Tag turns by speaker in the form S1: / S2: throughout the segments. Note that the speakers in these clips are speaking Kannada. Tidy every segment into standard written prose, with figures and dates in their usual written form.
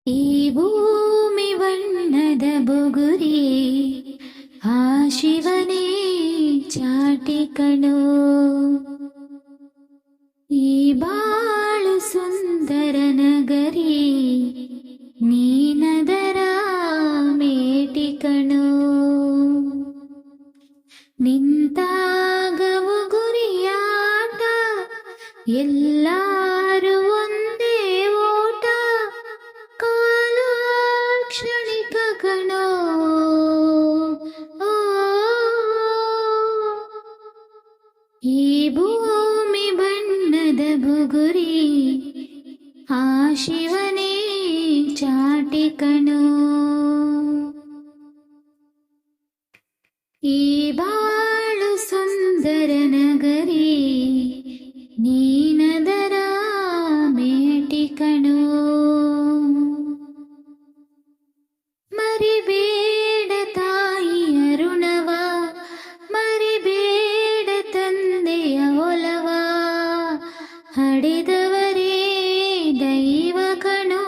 S1: ಈ ಭೂಮಿ ಬಣ್ಣದ ಬುಗುರಿ ಆ ಶಿವನೇ ಚಾಟಿ ಕಣೋ. ಈ ಬಾಳು ಸುಂದರ ನಗರಿ ನೀನದರ ಮೇಟಿ ಕಣೋ. ನಿಂತಾಗವು ಗುರಿಯಾಟ ಎಲ್ಲಾರು ಒಂದೇ ಓಟ ಕಾಲ ಕ್ಷಣಿಕ ಕಣೋ. ಈ ಭೂಮಿ ಬಣ್ಣದ ಬುಗುರಿ ಆ ಶಿವನೇ ಚಾಟಿ ಕಣೋ. ಈ ಬಾಳು ಸುಂದರ ನಗರಿ ನೀನದರ ಮೇಟಿ ಕಣೋ. ಮರಿಬೇಡ ತಾಯಿಯ ಋಣವ, ಮರಿಬೇಡ ತಂದೆಯ ಒಲವ, ಹಡೆದವರೇ ದೈವ ಕಣೋ.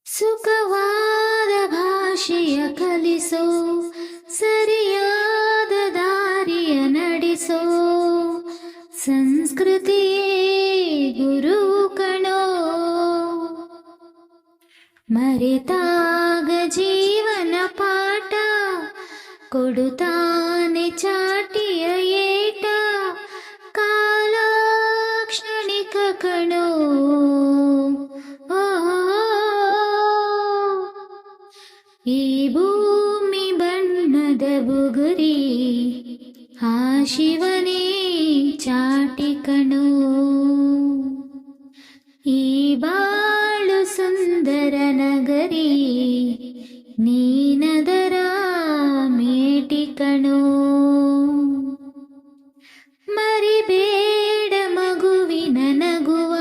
S1: ಸುಖವಾದ ಭಾಷೆಯ ಕಲಿಸೋ, ಸರಿಯಾದ ದಾರಿಯ ನಡೆಸೋ, ಸಂಸ್ಕೃತಿಯೇ ಗುರು ಕಣೋ. ಮರೆತಾಗ ಜೀವನ ಪಾಠ ಕೊಡುತ್ತಾನೆ ಚಾಟಿಯ ಏಟ ಕಾಲ ಕ್ಷಣಿಕ ಕಣೋ. ಈ ಭೂಮಿ ಬಣ್ಣದ ಬುಗುರಿ ಆ ಶಿವನೇ ಚಾಟಿ ಕಣೋ. ಈ ಬಾಳು ಸುಂದರ ನಗರಿ ನೀನದರ ಮೇಟಿ ಕಣೋ. ಮರಿಬೇಡ ಮಗುವಿನ ನಗುವ,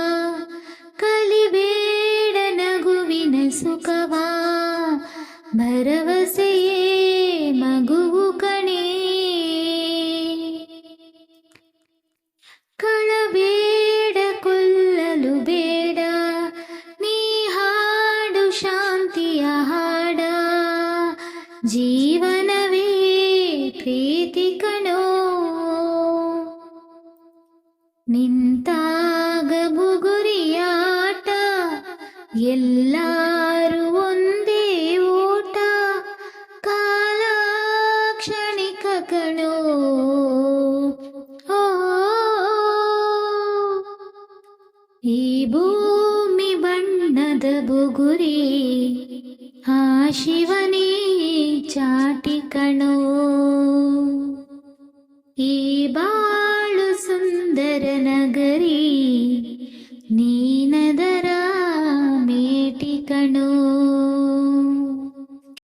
S1: ಕಲಿಬೇಡ ನಗುವಿನ ಸುಖವ, ಭರವಸೆಯೇ ಮಗುವು ಕಣೇ. ಕಳಬೇಡ ಕೊಲ್ಲಲು ಬೇಡ, ನೀ ಹಾಡು ಶಾಂತಿಯ ಹಾಡ, ಜೀವನವೇ ಪ್ರೀತಿ ಕಣೋ. ನಿಂತಾಗ ಬುಗುರಿಯಾಟ ಎಲ್ಲಾರು ಒಂದೇ ಓಟ ಕಾಲ ಕ್ಷಣಿಕ ಕಣೋ. ಈ ಭೂಮಿ ಬಣ್ಣದ ಬುಗುರಿ ಆ ಶಿವನೇ ಚಾಟಿ ಕಣೋ. ಈ